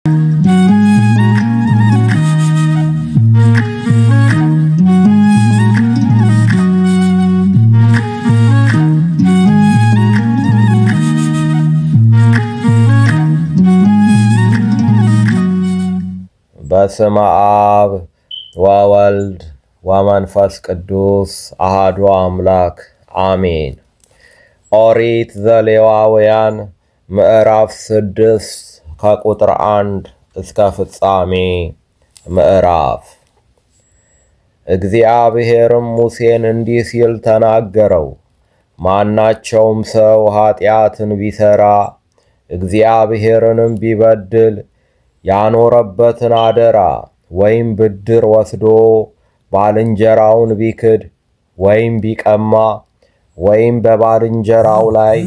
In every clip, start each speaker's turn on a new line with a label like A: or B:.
A: በስመ አብ ወወልድ ወመንፈስ ቅዱስ አሐዱ አምላክ አሜን። ኦሪት ዘሌዋውያን ምዕራፍ 6 ከቁጥር 1 እስከ ፍጻሜ ምዕራፍ። እግዚአብሔርም ሙሴን እንዲህ ሲል ተናገረው። ማናቸውም ሰው ኃጢአትን ቢሠራ እግዚአብሔርንም ቢበድል ያኖረበትን አደራ ወይም ብድር ወስዶ ባልንጀራውን ቢክድ ወይም ቢቀማ ወይም በባልንጀራው ላይ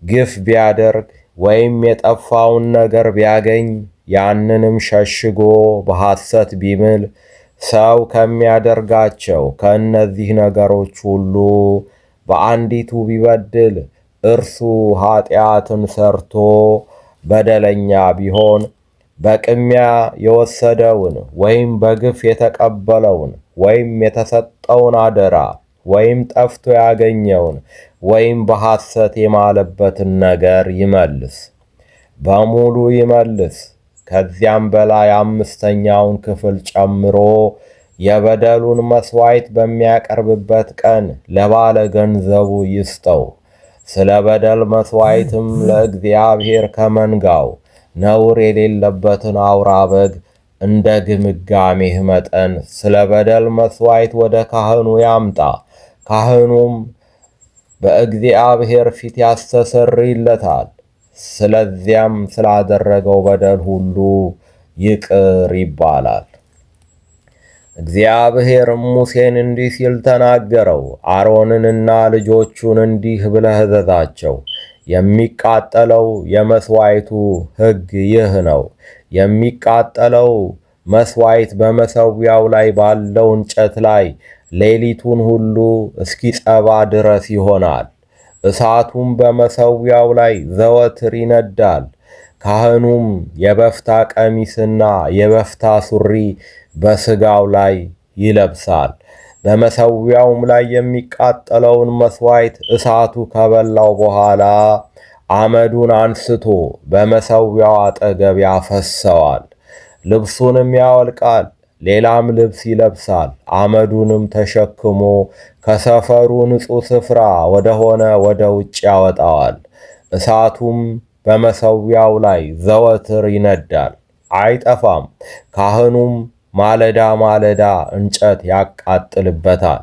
A: ግፍ ቢያደርግ ወይም የጠፋውን ነገር ቢያገኝ ያንንም ሸሽጎ በሐሰት ቢምል ሰው ከሚያደርጋቸው ከእነዚህ ነገሮች ሁሉ በአንዲቱ ቢበድል እርሱ ኃጢአትን ሰርቶ በደለኛ ቢሆን በቅሚያ የወሰደውን ወይም በግፍ የተቀበለውን ወይም የተሰጠውን አደራ ወይም ጠፍቶ ያገኘውን ወይም በሐሰት የማለበትን ነገር ይመልስ፣ በሙሉ ይመልስ። ከዚያም በላይ 5ኛውን ክፍል ጨምሮ የበደሉን መሥዋዕት በሚያቀርብበት ቀን ለባለ ገንዘቡ ይስጠው። ስለ በደል መሥዋዕትም ለእግዚአብሔር ከመንጋው ነውር የሌለበትን አውራ በግ እንደ ግምጋሜህ መጠን ስለ በደል መሥዋዕት ወደ ካህኑ ያምጣ። ካህኑም በእግዚአብሔር ፊት ያስተሰርይለታል። ስለዚያም ስላደረገው በደል ሁሉ ይቅር ይባላል። እግዚአብሔርም ሙሴን እንዲህ ሲል ተናገረው። አሮንንና ልጆቹን እንዲህ ብለህ እዘዛቸው። የሚቃጠለው የመሥዋዕቱ ሕግ ይህ ነው። የሚቃጠለው መሥዋዕት በመሠዊያው ላይ ባለው እንጨት ላይ ሌሊቱን ሁሉ እስኪጸባ ድረስ ይሆናል። እሳቱም በመሠዊያው ላይ ዘወትር ይነዳል። ካህኑም የበፍታ ቀሚስና የበፍታ ሱሪ በሥጋው ላይ ይለብሳል። በመሠዊያውም ላይ የሚቃጠለውን መሥዋዕት እሳቱ ከበላው በኋላ አመዱን አንስቶ በመሠዊያው አጠገብ ያፈሰዋል። ልብሱንም ያወልቃል፣ ሌላም ልብስ ይለብሳል። አመዱንም ተሸክሞ ከሰፈሩ ንጹሕ ስፍራ ወደሆነ ወደ ውጭ ያወጣዋል። እሳቱም በመሠዊያው ላይ ዘወትር ይነዳል፣ አይጠፋም። ካህኑም ማለዳ ማለዳ እንጨት ያቃጥልበታል።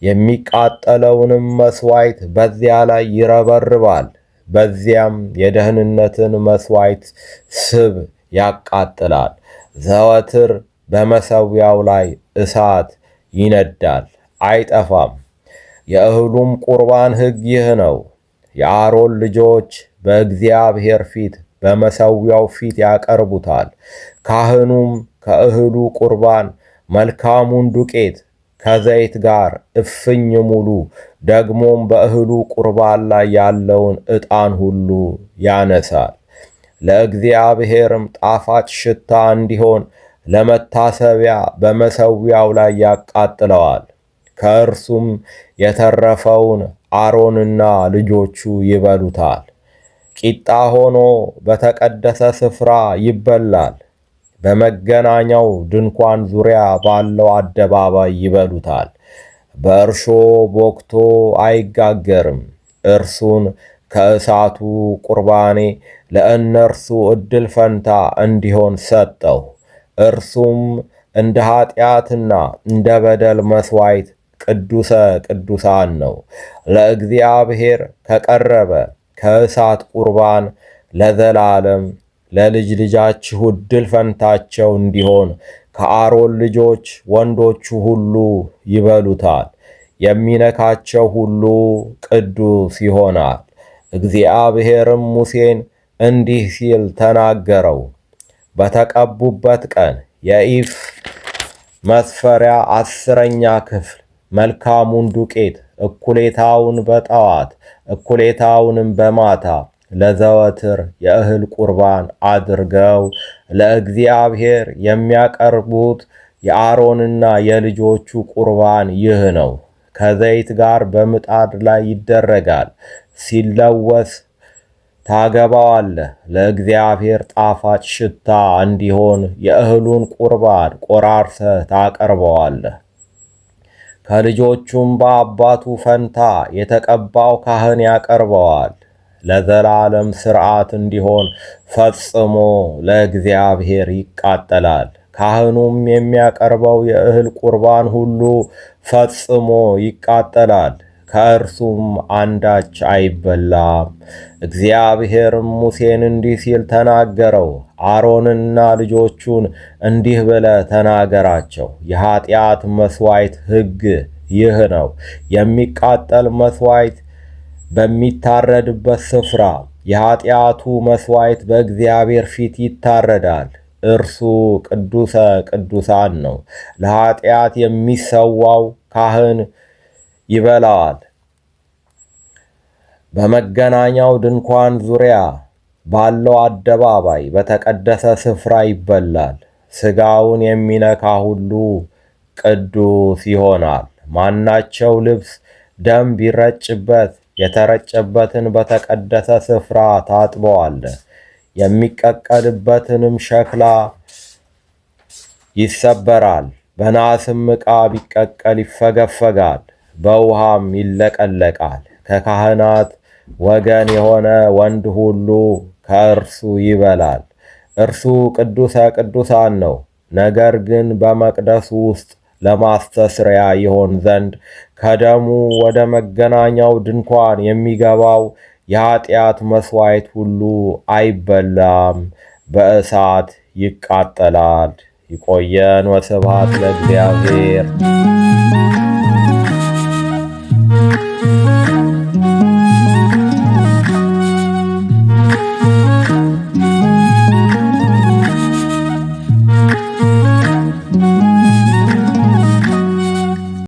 A: የሚቃጠለውንም መሥዋዕት በዚያ ላይ ይረበርባል። በዚያም የደህንነትን መሥዋዕት ስብ ያቃጥላል። ዘወትር በመሠዊያው ላይ እሳት ይነዳል፣ አይጠፋም። የእህሉም ቁርባን ሕግ ይህ ነው። የአሮን ልጆች በእግዚአብሔር ፊት በመሠዊያው ፊት ያቀርቡታል። ካህኑም ከእህሉ ቁርባን መልካሙን ዱቄት ከዘይት ጋር እፍኝ ሙሉ፣ ደግሞም በእህሉ ቁርባን ላይ ያለውን ዕጣን ሁሉ ያነሳል። ለእግዚአብሔርም ጣፋጭ ሽታ እንዲሆን ለመታሰቢያ በመሠዊያው ላይ ያቃጥለዋል። ከእርሱም የተረፈውን አሮንና ልጆቹ ይበሉታል። ቂጣ ሆኖ በተቀደሰ ስፍራ ይበላል። በመገናኛው ድንኳን ዙሪያ ባለው አደባባይ ይበሉታል። በእርሾ ቦክቶ አይጋገርም። እርሱን ከእሳቱ ቁርባኔ ለእነርሱ ዕድል ፈንታ እንዲሆን ሰጠው። እርሱም እንደ ኃጢአትና እንደ በደል መሥዋዕት ቅዱሰ ቅዱሳን ነው። ለእግዚአብሔር ከቀረበ ከእሳት ቁርባን ለዘላለም ለልጅ ልጃችሁ ዕድል ፈንታቸው እንዲሆን ከአሮን ልጆች ወንዶቹ ሁሉ ይበሉታል። የሚነካቸው ሁሉ ቅዱስ ይሆናል። እግዚአብሔርም ሙሴን እንዲህ ሲል ተናገረው። በተቀቡበት ቀን የኢፍ መስፈሪያ 10ኛ ክፍል መልካሙን ዱቄት እኩሌታውን በጠዋት እኩሌታውንም በማታ ለዘወትር የእህል ቁርባን አድርገው ለእግዚአብሔር የሚያቀርቡት የአሮንና የልጆቹ ቁርባን ይህ ነው። ከዘይት ጋር በምጣድ ላይ ይደረጋል። ሲለወስ ታገባዋለህ። ለእግዚአብሔር ጣፋጭ ሽታ እንዲሆን የእህሉን ቁርባን ቆራርሰህ ታቀርበዋለህ። ከልጆቹም በአባቱ ፈንታ የተቀባው ካህን ያቀርበዋል። ለዘላለም ሥርዓት እንዲሆን ፈጽሞ ለእግዚአብሔር ይቃጠላል። ካህኑም የሚያቀርበው የእህል ቁርባን ሁሉ ፈጽሞ ይቃጠላል፣ ከእርሱም አንዳች አይበላም። እግዚአብሔርም ሙሴን እንዲህ ሲል ተናገረው። አሮንና ልጆቹን እንዲህ ብለህ ተናገራቸው፣ የኃጢአት መሥዋዕት ሕግ ይህ ነው። የሚቃጠል መሥዋዕት በሚታረድበት ስፍራ የኃጢአቱ መሥዋዕት በእግዚአብሔር ፊት ይታረዳል። እርሱ ቅዱሰ ቅዱሳን ነው። ለኃጢአት የሚሰዋው ካህን ይበላዋል። በመገናኛው ድንኳን ዙሪያ ባለው አደባባይ በተቀደሰ ስፍራ ይበላል። ሥጋውን የሚነካ ሁሉ ቅዱስ ይሆናል። ማናቸው ልብስ ደም ቢረጭበት የተረጨበትን በተቀደሰ ስፍራ ታጥበዋለህ። የሚቀቀልበትንም ሸክላ ይሰበራል። በናስም ዕቃ ቢቀቀል ይፈገፈጋል፣ በውሃም ይለቀለቃል። ከካህናት ወገን የሆነ ወንድ ሁሉ ከእርሱ ይበላል። እርሱ ቅዱሰ ቅዱሳን ነው። ነገር ግን በመቅደሱ ውስጥ ለማስተስረያ ይሆን ዘንድ ከደሙ ወደ መገናኛው ድንኳን የሚገባው የኃጢአት መሥዋዕት ሁሉ አይበላም፣ በእሳት ይቃጠላል። ይቆየን። ወስብሐት ለእግዚአብሔር።